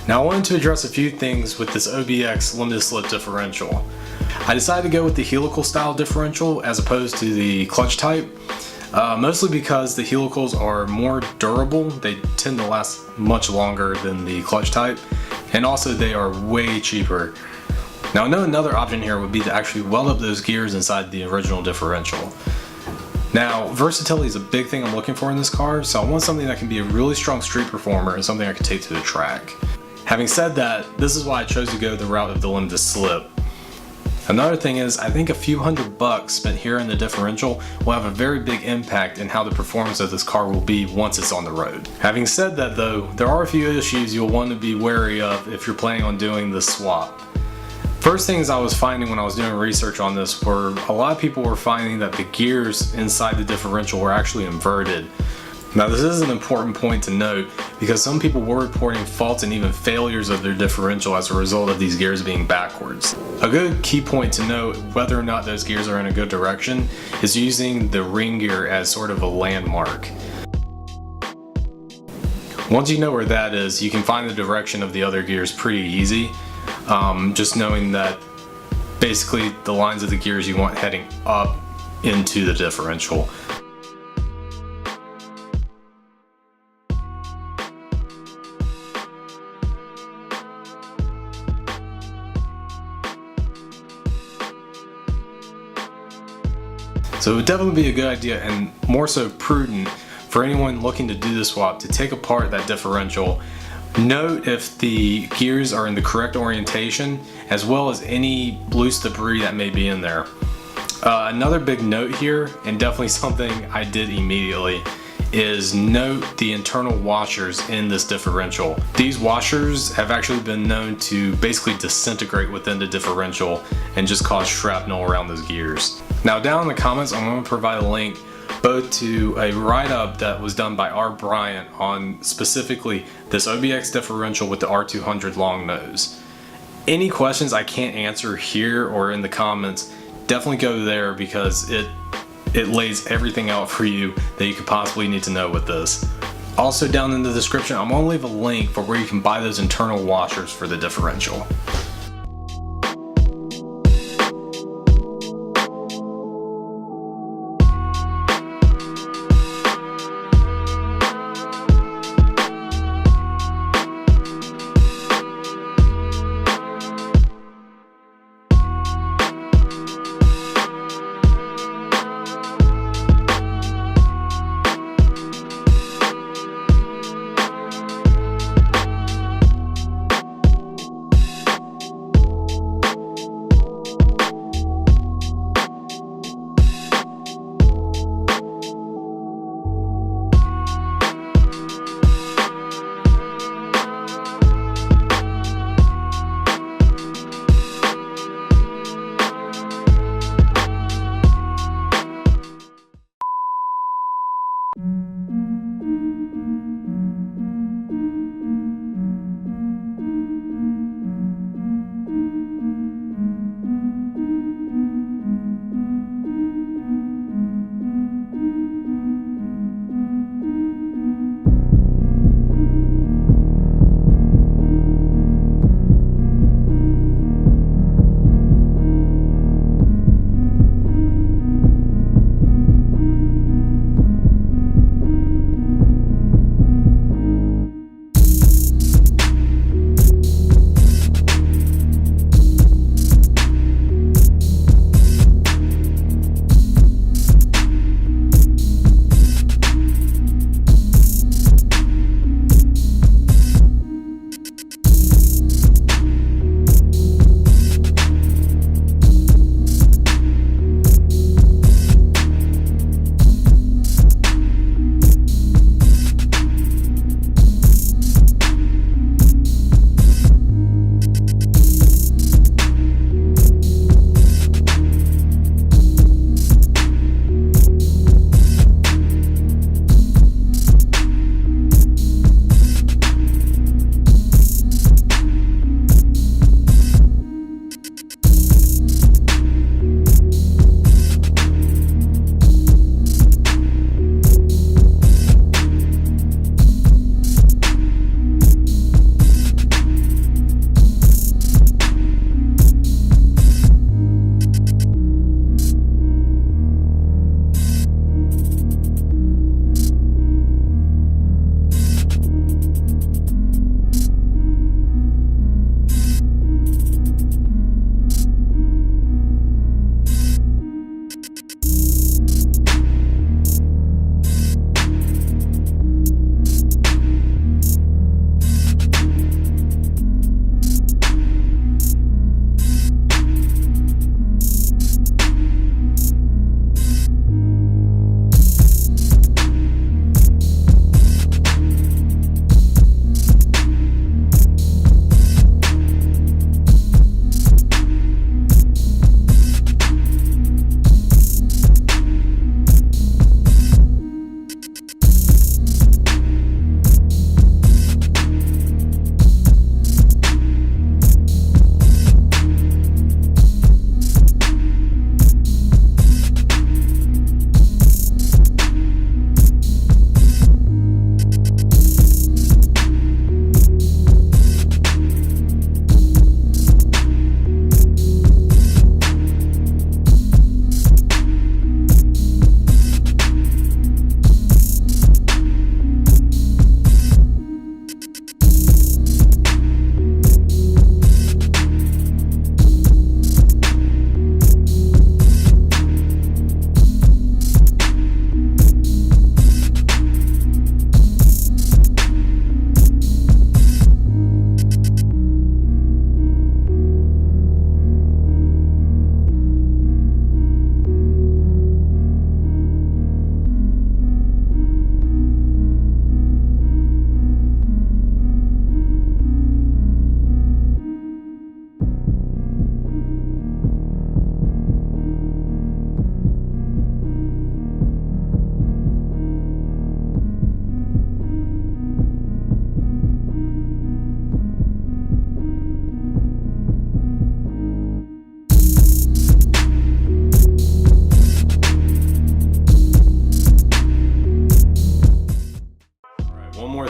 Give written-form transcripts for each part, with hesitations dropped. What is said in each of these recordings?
Now I wanted to address a few things with this OBX limited slip differential. I decided to go with the helical style differential as opposed to the clutch type, mostly because the helicals are more durable. They tend to last much longer than the clutch type, and also they are way cheaper. Now I know another option here would be to actually weld up those gears inside the original differential. Now, versatility is a big thing I'm looking for in this car, so I want something that can be a really strong street performer and something I can take to the track. Having said that, this is why I chose to go the route of the limited slip. Another thing is, I think a few $100 spent here in the differential will have a very big impact in how the performance of this car will be once it's on the road. Having said that though, there are a few issues you'll want to be wary of if you're planning on doing this swap. First things I was finding when I was doing research on this were a lot of people were finding that the gears inside the differential were actually inverted. Now this is an important point to note because some people were reporting faults and even failures of their differential as a result of these gears being backwards. A good key point to note whether or not those gears are in a good direction is using the ring gear as sort of a landmark. Once you know where that is, you can find the direction of the other gears pretty easy. Just knowing that basically the lines of the gears you want heading up into the differential. So it would definitely be a good idea and more so prudent for anyone looking to do the swap to take apart that differential. Note if the gears are in the correct orientation, as well as any loose debris that may be in there. Another big note here, and definitely something I did immediately, is note the internal washers in this differential. These washers have actually been known to basically disintegrate within the differential and just cause shrapnel around those gears. Now down in the comments I'm going to provide a link both to a write-up that was done by R. Bryant on specifically this OBX differential with the R200 long nose. Any questions I can't answer here or in the comments, definitely go there because it lays everything out for you that you could possibly need to know with this. Also down in the description, I'm going to leave a link for where you can buy those internal washers for the differential.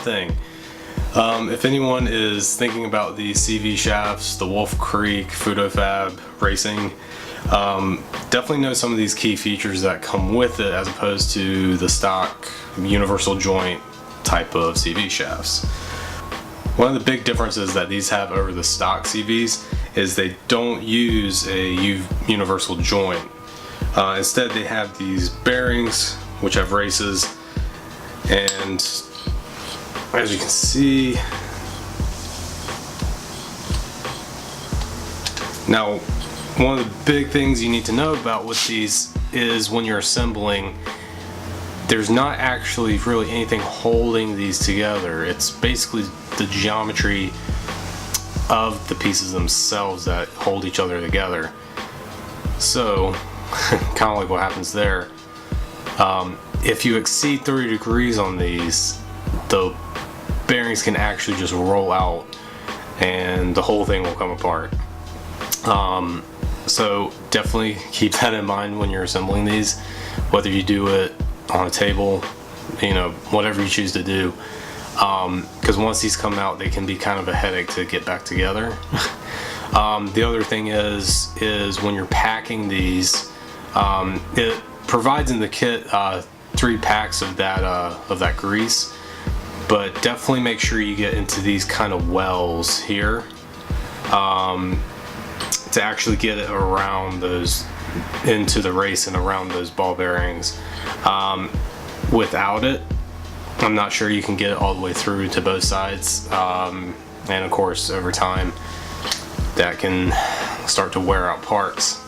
thing. If anyone is thinking about the CV shafts, the Wolf Creek, Fab Racing, definitely know some of these key features that come with it as opposed to the stock universal joint type of CV shafts. One of the big differences that these have over the stock CVs is they don't use a universal joint. Instead they have these bearings which have races, and as you can see, now one of the big things you need to know about with these is when you're assembling, there's not actually really anything holding these together. It's basically the geometry of the pieces themselves that hold each other together. So kind of like what happens there. If you exceed 30 degrees on these, the bearings can actually just roll out and the whole thing will come apart. So definitely keep that in mind when you're assembling these, whether you do it on a table, you know, whatever you choose to do, because once these come out they can be kind of a headache to get back together. The other thing is when you're packing these, it provides in the kit 3 packs of that grease, but definitely make sure you get into these kind of wells here to actually get it around those, into the race and around those ball bearings. Without it, I'm not sure you can get it all the way through to both sides, and of course over time that can start to wear out parts.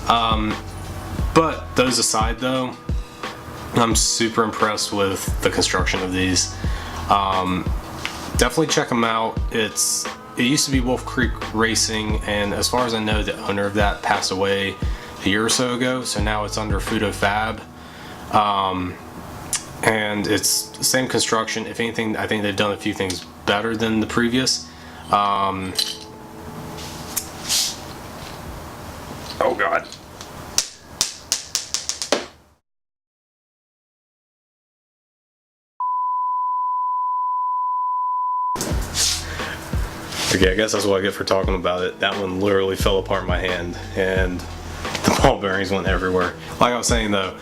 But those aside though, I'm super impressed with the construction of these. Definitely check them out. It used to be Wolf Creek Racing, and as far as I know the owner of that passed away a year or so ago, so now it's under Fab. And it's the same construction. If anything, I think they've done a few things better than the previous. Oh god. Okay, I guess that's what I get for talking about it. That one literally fell apart in my hand and the ball bearings went everywhere. Like I was saying though,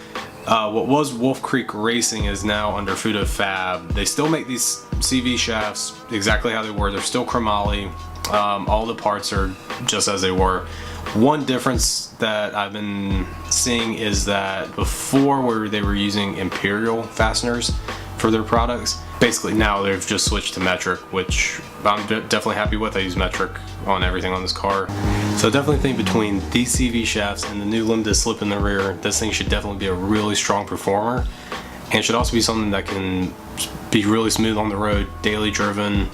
what was Wolf Creek Racing is now under Fab. They still make these CV shafts exactly how they were. They're still chromoly. All the parts are just as they were. One difference that I've been seeing is that before, where they were using Imperial fasteners for their products, basically now they've just switched to metric, which I'm definitely happy with. I use metric on everything on this car. So definitely think between these CV shafts and the new limited slip in the rear, this thing should definitely be a really strong performer, and should also be something that can be really smooth on the road, daily driven,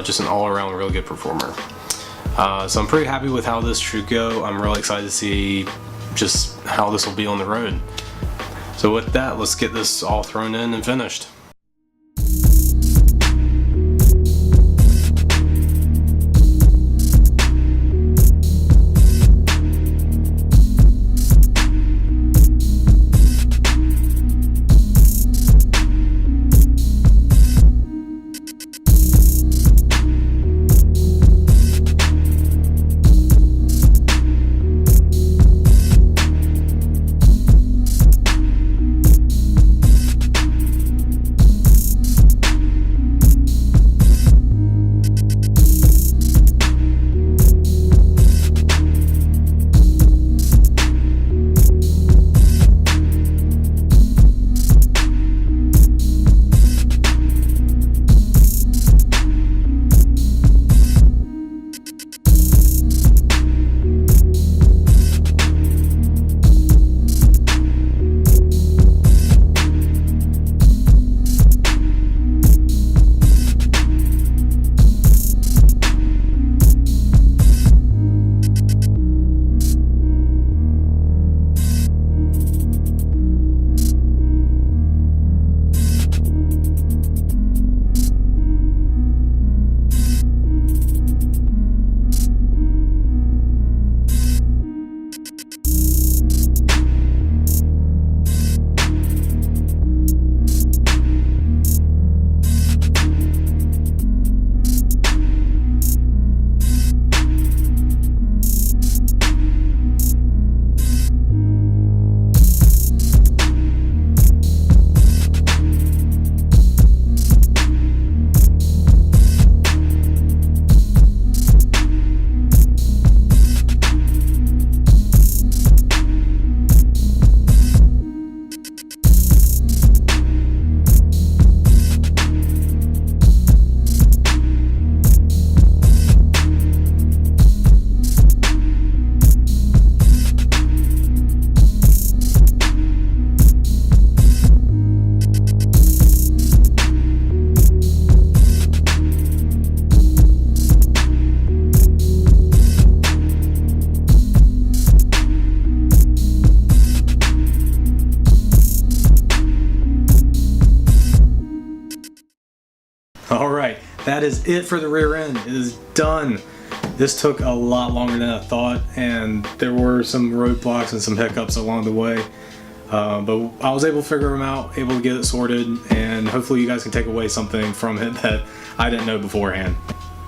just an all-around really good performer. So I'm pretty happy with how this should go. I'm really excited to see just how this will be on the road. So with that, let's get this all thrown in and finished. that is it for the rear end. It is done. This took a lot longer than I thought, and there were some roadblocks and some hiccups along the way. But I was able to figure them out, able to get it sorted, and hopefully you guys can take away something from it that I didn't know beforehand.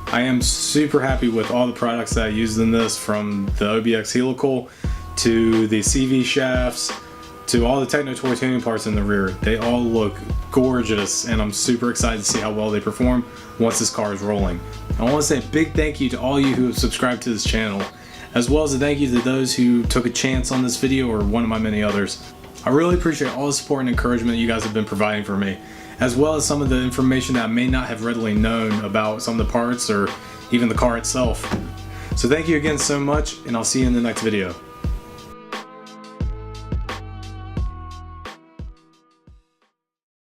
I am super happy with all the products that I used in this, from the OBX Helical to the CV shafts to all the Technotour tuning parts in the rear. They all look gorgeous, and I'm super excited to see how well they perform once this car is rolling. I want to say a big thank you to all you who have subscribed to this channel, as well as a thank you to those who took a chance on this video or one of my many others. I really appreciate all the support and encouragement you guys have been providing for me, as well as some of the information that I may not have readily known about some of the parts or even the car itself. So thank you again so much, and I'll see you in the next video.